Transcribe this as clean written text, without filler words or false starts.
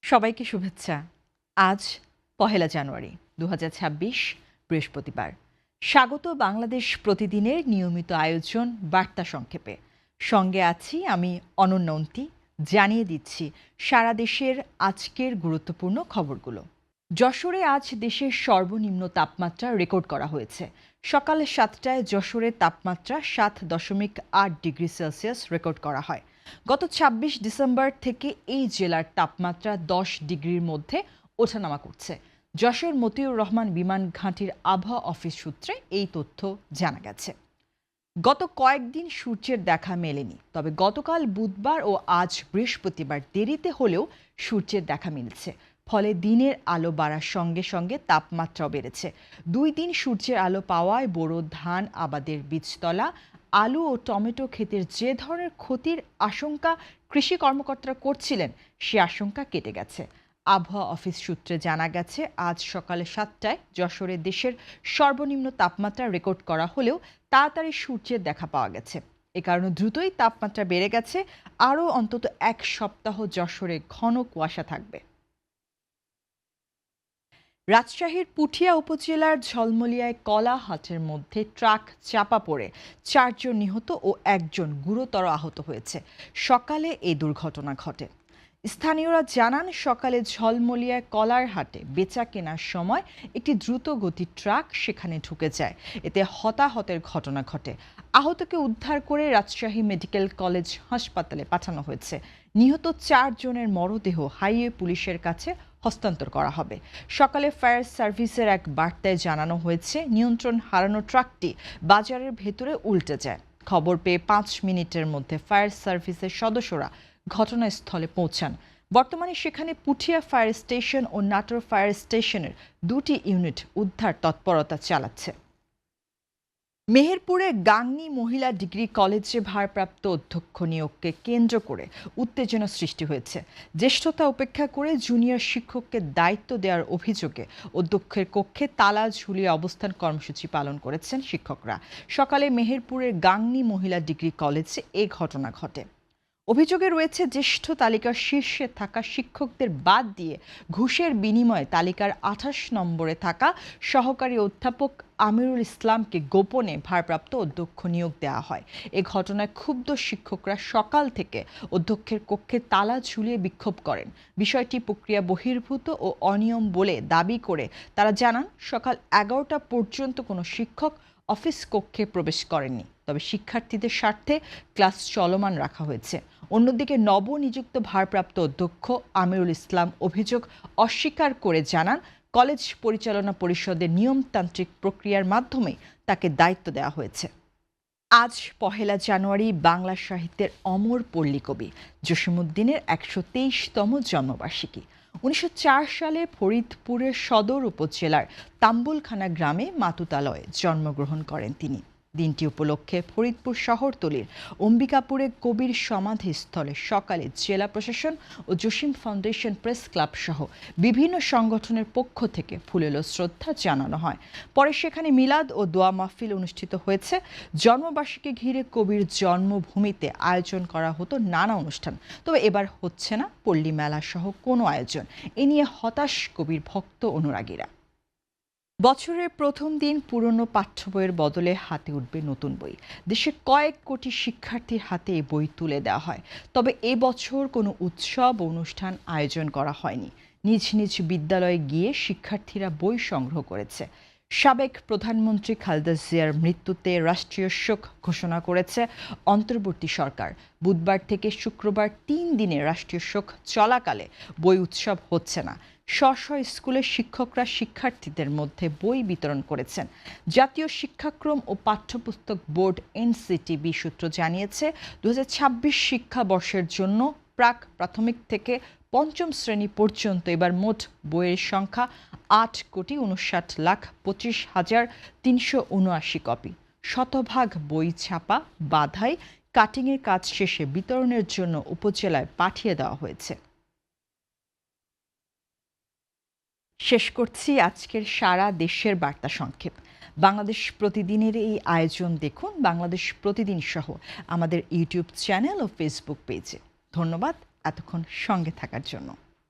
সবাইকে শুভেচ্ছা। আজ পহেলা জানুয়ারি ২০২৬ বৃহস্পতিবার। স্বাগত বাংলাদেশ প্রতিদিনের নিয়মিত আয়োজন বার্তা সংক্ষেপে। সঙ্গে আছি আমি অনন্যা অন্তি। জানিয়ে দিচ্ছি সারা দেশের আজকের গুরুত্বপূর্ণ খবরগুলো। যশোরে আজ দেশের সর্বনিম্ন তাপমাত্রা রেকর্ড করা হয়েছে। সকাল ৭টায় যশোরের তাপমাত্রা ৭.৮ ডিগ্রি সেলসিয়াস রেকর্ড করা হয়। গত ২৬ ডিসেম্বর থেকে এই জেলার তাপমাত্রা ১০ ডিগ্রির মধ্যে ওঠানামা করছে। যশোর মতিউর রহমান বিমান ঘাঁটির আবহাওয়া অফিস সূত্রে এই তথ্য জানা গেছে। গত কয়েকদিন সূর্যের দেখা মেলেনি, তবে গতকাল বুধবার ও আজ বৃহস্পতিবার দেরিতে হলেও সূর্যের দেখা মিলছে। ফলে দিনের আলো বাড়ার সঙ্গে সঙ্গে তাপমাত্রাও বেড়েছে। ২ দিন সূর্যের আলো পাওয়ায় বোরো ধান আবাদের বীজতলা, আলু ও টমেটো ক্ষেতের যে ধরনের ক্ষতির আশঙ্কা কৃষি কর্মকর্তারা করছিলেন, সে আশঙ্কা কেটে গেছে। আবহাওয়া অফিস সূত্রে জানা গেছে, আজ সকালে ৭টায় যশোরে দেশের সর্বনিম্ন তাপমাত্রা রেকর্ড করা হলেও তাড়াতাড়ি সূর্যের দেখা পাওয়া গেছে। এ কারণে দ্রুতই তাপমাত্রা বেড়ে গেছে। আরও অন্তত ১ সপ্তাহ যশোরে ঘন কুয়াশা থাকবে। রাজশাহীর পুঠিয়া উপজেলার ঝলমলিয়ায় কলা হাটের মধ্যে ট্রাক চাপা পড়ে ৪ জন নিহত ও ১ জন গুরুতর আহত হয়েছে। সকালে এই দুর্ঘটনা ঘটে। স্থানীয়রা জানান, সকালে ঝলমলিয়ায় কলার হাটে বেচা কেনার সময় একটি দ্রুত গতির ট্রাক সেখানে ঢুকে যায়। এতে হতাহতের ঘটনা ঘটে। আহতকে উদ্ধার করে রাজশাহী মেডিকেল কলেজ হাসপাতালে পাঠানো হয়েছে। নিহত ৪ জনের মরদেহ হাইওয়ে পুলিশের কাছে হস্তান্তর করা হবে। সকালে ফায়ার সার্ভিসের এক বার্তায় জানানো হয়েছে, নিয়ন্ত্রণ হারানো ট্রাকটি বাজারের ভেতরে উল্টে যায়। খবর পেয়ে ৫ মিনিটের মধ্যে ফায়ার সার্ভিসের সদস্যরা ঘটনাস্থলে পৌঁছান। বর্তমানে সেখানে পুঠিয়া ফায়ার স্টেশন ও নাটোর ফায়ার স্টেশনের ২টি ইউনিট উদ্ধার তৎপরতা চালাচ্ছে। মেহেরপুরে গাংনী মহিলা ডিগ্রি কলেজে ভারপ্রাপ্ত অধ্যক্ষ নিয়োগকে কেন্দ্র করে উত্তেজনা সৃষ্টি হয়েছে। জ্যেষ্ঠতা উপেক্ষা করে জুনিয়র শিক্ষককে দায়িত্ব দেওয়ার অভিযোগে অধ্যক্ষের কক্ষে তালা ঝুলিয়ে অবস্থান কর্মসূচি পালন করেছেন শিক্ষকরা। সকালে মেহেরপুরের গাংনী মহিলা ডিগ্রি কলেজে এ ঘটনা ঘটে। অভিযোগে রয়েছে, জ্যেষ্ঠ তালিকার শীর্ষে থাকা শিক্ষকদের বাদ দিয়ে ঘুষের বিনিময়ে তালিকার ২৮ নম্বরে থাকা সহকারী অধ্যাপক আমিরুল ইসলামকে গোপনে ভারপ্রাপ্ত অধ্যক্ষ নিয়োগ দেওয়া হয়। এ ঘটনায় ক্ষুব্ধ শিক্ষকরা সকাল থেকে অধ্যক্ষের কক্ষে তালা ঝুলিয়ে বিক্ষোভ করেন। বিষয়টি প্রক্রিয়া বহির্ভূত ও অনিয়ম বলে দাবি করে তারা জানান, সকাল ১১টা পর্যন্ত কোনো শিক্ষক অফিস কক্ষে প্রবেশ করেননি, তবে শিক্ষার্থীদের স্বার্থে ক্লাস চলমান রাখা হয়েছে। অন্যদিকে নবনিযুক্ত ভারপ্রাপ্ত অধ্যক্ষ আমিরুল ইসলাম অভিযোগ অস্বীকার করে জানান, কলেজ পরিচালনা পরিষদের নিয়মতান্ত্রিক প্রক্রিয়ার মাধ্যমে তাকে দায়িত্ব দেওয়া হয়েছে। আজ পহেলা জানুয়ারি বাংলা সাহিত্যের অমর পল্লী কবি জসীমউদ্দীনের ১২৩তম জন্মবার্ষিকী। ১৯০৪ সালে ফরিদপুরের সদর উপজেলার তাম্বুলখানা গ্রামে মাতুতালয়ে জন্মগ্রহণ করেন তিনি। দিনটি উপলক্ষে ফরিদপুর শহরতলির অম্বিকাপুরে কবির সমাধিস্থলে সকালে জেলা প্রশাসন ও জসিম ফাউন্ডেশন প্রেস ক্লাব সহ বিভিন্ন সংগঠনের পক্ষ থেকে ফুলেল শ্রদ্ধা জানানো হয়। পরে সেখানে মিলাদ ও দোয়া মাহফিল অনুষ্ঠিত হয়েছে। জন্মবার্ষিকী ঘিরে কবির জন্মভূমিতে আয়োজন করা হতো নানা অনুষ্ঠান, তবে এবার হচ্ছে না পল্লী মেলা সহ কোনো আয়োজন। এ নিয়ে হতাশ কবির ভক্ত অনুরাগীরা। বছরের প্রথম দিন পুরনো পাঠ্য বইয়ের বদলে হাতে উঠবে নতুন বই। দেশে কয়েক কোটি শিক্ষার্থীর হাতে এই বই তুলে দেওয়া হয়। তবে এবছর কোনো উৎসব অনুষ্ঠান আয়োজন করা হয়নি। নিজ নিজ বিদ্যালয়ে গিয়ে শিক্ষার্থীরা বই সংগ্রহ করেছে। সাবেক প্রধানমন্ত্রী খালেদা জিয়ার মৃত্যুতে রাষ্ট্রীয় শোক ঘোষণা করেছে অন্তর্বর্তী সরকার। বুধবার থেকে শুক্রবার ৩ দিনের রাষ্ট্রীয় শোক চলাকালে বই উৎসব হচ্ছে না। স্ব স্কুলের শিক্ষকরা শিক্ষার্থীদের মধ্যে বই বিতরণ করেছেন। জাতীয় শিক্ষাক্রম ও পাঠ্যপুস্তক বোর্ড এনসিটিবি সূত্র জানিয়েছে, ২০২৬ শিক্ষাবর্ষের জন্য প্রাক প্রাথমিক থেকে পঞ্চম শ্রেণী পর্যন্ত এবার মোট বইয়ের সংখ্যা ৮,59,২৫,৩৭৯ কপি। শতভাগ বই ছাপা, বাধাই, কাটিংয়ের কাজ শেষে বিতরণের জন্য উপজেলায় পাঠিয়ে দেওয়া হয়েছে। শেষ করছি আজকের সারা দেশের বার্তা সংক্ষেপ। বাংলাদেশ প্রতিদিনের এই আয়োজন দেখুন বাংলাদেশ প্রতিদিন সহ আমাদের ইউটিউব চ্যানেল ও ফেসবুক পেজে। ধন্যবাদ এতক্ষণ সঙ্গে থাকার জন্য।